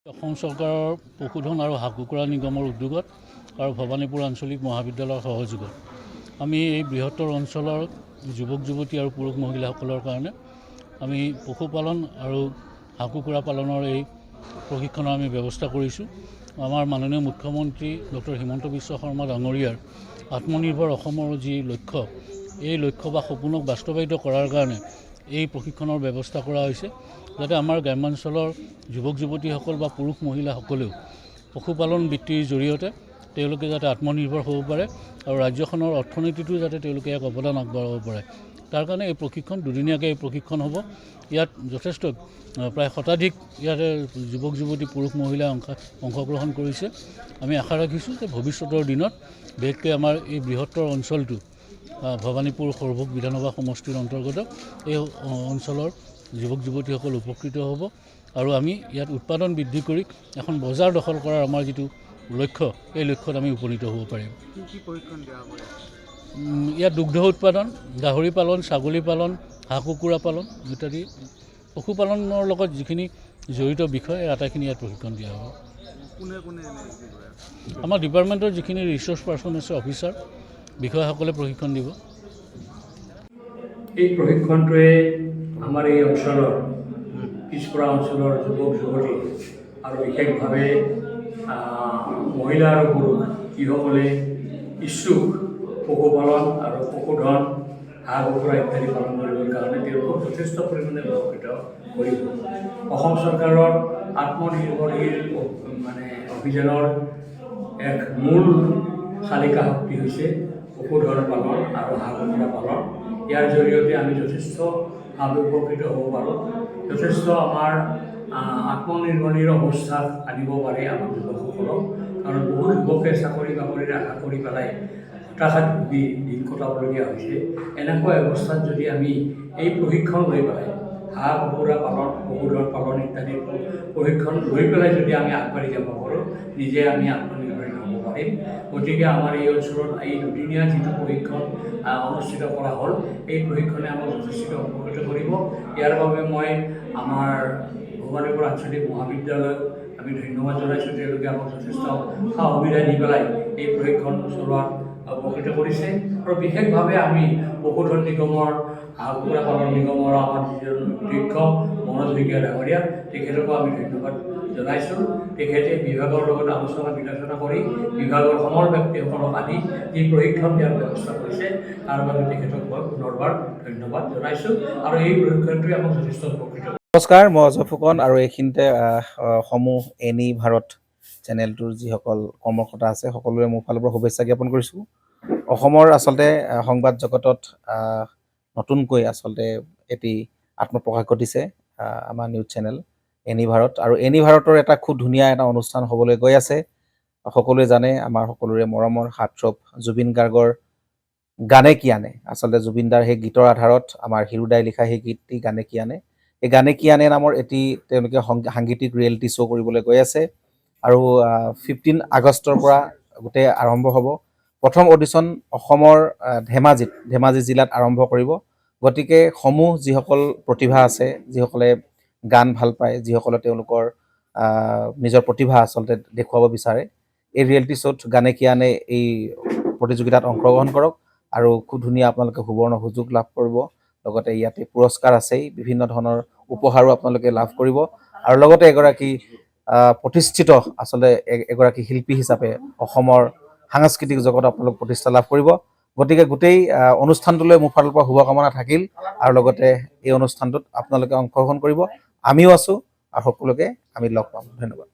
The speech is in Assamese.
অসম চৰকাৰৰ পশুধন আৰু হাঁহ কুকুৰা নিগমৰ উদ্যোগত আৰু ভৱানীপুৰ আঞ্চলিক মহাবিদ্যালয়ৰ সহযোগত আমি এই বৃহত্তৰ অঞ্চলৰ যুৱক যুৱতী আৰু পুৰুষ মহিলাসকলৰ কাৰণে আমি পশুপালন আৰু হাঁহ কুকুৰা পালনৰ এই প্ৰশিক্ষণৰ আমি ব্যৱস্থা কৰিছোঁ। আমাৰ মাননীয় মুখ্যমন্ত্ৰী ডক্টৰ হিমন্ত বিশ্ব শৰ্মা ডাঙৰীয়াৰ আত্মনিৰ্ভৰ অসমৰ যি লক্ষ্য, এই লক্ষ্য বা সপোনক বাস্তৱায়িত কৰাৰ কাৰণে এই প্ৰশিক্ষণৰ ব্যৱস্থা কৰা হৈছে, যাতে আমাৰ গ্ৰাম্যাঞ্চলৰ যুৱক যুৱতীসকল বা পুৰুষ মহিলাসকলেও পশুপালন বৃত্তিৰ জৰিয়তে তেওঁলোকে যাতে আত্মনিৰ্ভৰ হ'ব পাৰে আৰু ৰাজ্যখনৰ অৰ্থনীতিটো যাতে তেওঁলোকে এক অৱদান আগবঢ়াব পাৰে। তাৰ কাৰণে এই প্ৰশিক্ষণ দুদিনীয়াকৈ এই প্ৰশিক্ষণ হ'ব। ইয়াত যথেষ্ট প্ৰায় শতাধিক ইয়াতে যুৱক যুৱতী পুৰুষ মহিলা অংশগ্ৰহণ কৰিছে। আমি আশা ৰাখিছোঁ যে ভৱিষ্যতৰ দিনত বিশেষকৈ আমাৰ এই বৃহত্তৰ অঞ্চলটো ভৱানীপুৰ সৰভোগ বিধানসভা সমষ্টিৰ অন্তৰ্গত এই অঞ্চলৰ যুৱক যুৱতীসকল উপকৃত হ'ব আৰু আমি ইয়াত উৎপাদন বৃদ্ধি কৰি এখন বজাৰ দখল কৰাৰ আমাৰ যিটো লক্ষ্য, এই লক্ষ্যত আমি উপনীত হ'ব পাৰিম। ইয়াত দুগ্ধ উৎপাদন, গাহৰি পালন, ছাগলী পালন, হাঁহ কুকুৰা পালন ইত্যাদি পশুপালনৰ লগত যিখিনি জড়িত বিষয় এই আটাইখিনি ইয়াত প্ৰশিক্ষণ দিয়া হ'ব। আমাৰ ডিপাৰ্টমেণ্টৰ যিখিনি ৰিচোৰ্চ পাৰ্চন আছে, অফিচাৰ, বিষয়াসকলে প্ৰশিক্ষণ দিব। এই প্ৰশিক্ষণটোৱে আমাৰ এই অঞ্চলৰ পিছপৰা অঞ্চলৰ যুৱক যুৱতী আৰু বিশেষভাৱে মহিলা আৰু পুৰুষ যিসকলে ইচ্ছুক পশুপালন আৰু পশুধন, হাঁহ কুকুৰা ইত্যাদি পালন কৰিবৰ কাৰণে তেওঁলোকক যথেষ্ট পৰিমাণে উপকৃত কৰিব। অসম চৰকাৰৰ আত্মনিৰ্ভৰশীল অভিযানৰ এক মূল চালিকা শক্তি হৈছে পশুধন পালন আৰু হাঁহ কুকুৰা পালন। ইয়াৰ জৰিয়তে আমি যথেষ্টভাৱে উপকৃত হ'ব পাৰোঁ, যথেষ্ট আমাৰ আত্মনিৰ্ভৰশীল অৱস্থাত আনিব পাৰে আমাৰ যুৱকসকলক। কাৰণ বহু যুৱকে চাকৰি বাকৰিৰ আশা কৰি পেলাই হতাশাত ভুগি দিন কটাবলগীয়া হৈছে। এনেকুৱা অৱস্থাত যদি আমি এই প্ৰশিক্ষণ লৈ পেলাই হাঁহ কুকুৰা পালন, পশুধন পালন ইত্যাদি প্ৰশিক্ষণ লৈ পেলাই যদি আমি আগবাঢ়ি যাব পাৰোঁ, নিজে আমি আত্মনিৰ্ভৰশীল হ'ব পাৰিম। গতিকে আমাৰ এই অঞ্চলত এই দুদিনীয়া যিটো প্ৰশিক্ষণ অনুষ্ঠিত কৰা হ'ল, এই প্ৰশিক্ষণে আমাক যথেষ্ট উপকৃত কৰিব। ইয়াৰ বাবে মই আমাৰ ভৱানীপুৰ আঞ্চলিক মহাবিদ্যালয়ক আমি ধন্যবাদ জনাইছোঁ। তেওঁলোকে আমাক যথেষ্ট সা সুবিধা দি পেলাই এই প্ৰশিক্ষণ চলোৱাত উপকৃত কৰিছে। আৰু বিশেষভাৱে আমি পশুধন নিগমৰ, হাঁহ কুকুৰা পালন নিগমৰ আমাৰ যিজন অধ্যক্ষ মনোজ শইকীয়া ডাঙৰীয়া, তেখেতকো আমি ধন্যবাদ জনাইছোঁ। তেখেতে বিভাগৰ লগত আলোচনা বিলোচনা কৰি বিভাগৰ সমৰ ব্যক্তিসকলক আনি যি প্ৰশিক্ষণ দিয়াৰ ব্যৱস্থা কৰিছে, তাৰ বাবে তেখেতক মই পুনৰবাৰ ধন্যবাদ জনাইছোঁ। আৰু এই প্ৰশিক্ষণটোৱে আমাক যথেষ্ট উপকৃত। নমস্কাৰ, মই অজয় ফুকন আৰু এইখিনিতে সমূহ এনি ভাৰত চেনেলটোৰ যিসকল কৰ্মকৰ্তা আছে সকলোৰে মোৰ ফালৰ পৰা শুভেচ্ছা জ্ঞাপন কৰিছোঁ। অসমৰ আচলতে সংবাদ জগতত নতুনকৈ আচলতে এটি আত্মপ্ৰকাশ ঘটিছে আমাৰ নিউজ চেনেল এনি ভাৰত। আৰু এনি ভাৰতৰ এটা খুব ধুনীয়া এটা অনুষ্ঠান হ'বলৈ গৈ আছে। সকলোৱে জানে, আমাৰ সকলোৰে মৰমৰ হাৰ্টথ্ৰব জুবিন গাৰ্গৰ গানে কি আনে, আচলতে জুবিনদাৰ সেই গীতৰ আধাৰত আমাৰ হিৰুদাই লিখা সেই গীতটি গানে কি আনে, এই গানে কি আনে নামৰ এটি তেওঁলোকে সাংগীতিক ৰিয়েলিটি শ্ব' কৰিবলৈ গৈ আছে। আৰু 15 আগষ্টৰ পৰা গোটেই আৰম্ভ হ'ব। প্ৰথম অডিশ্যন অসমৰ ধেমাজি জিলাত আৰম্ভ কৰিব। গতিকে সমূহ যিসকল প্ৰতিভা আছে, যিসকলে গান ভাল পায়, যিসকলে তেওঁলোকৰ নিজৰ প্ৰতিভা আচলতে দেখুৱাব বিচাৰে, এই ৰিয়েলিটি শ্ব'ত গানে কি আনে এই প্ৰতিযোগিতাত অংশগ্ৰহণ কৰক আৰু খুব ধুনীয়া আপোনালোকে সুবৰ্ণ সুযোগ লাভ কৰিব। লগতে ইয়াতে পুৰস্কাৰ আছেই, বিভিন্ন ধৰণৰ উপহাৰো আপোনালোকে লাভ কৰিব। আৰু লগতে এগৰাকী প্ৰতিষ্ঠিত আচলতে এগৰাকী শিল্পী হিচাপে অসমৰ সাংস্কৃতিক জগত আপোনালোক প্ৰতিষ্ঠা লাভ কৰিব। গতিকে গোটেই অনুষ্ঠানটোলৈ মোৰ ফালৰ পৰা শুভকামনা থাকিল। আৰু লগতে এই অনুষ্ঠানটোত আপোনালোকে অংশগ্ৰহণ কৰিব, আমিও আছোঁ আৰু সকলোকে আমি লগ পাম। ধন্যবাদ।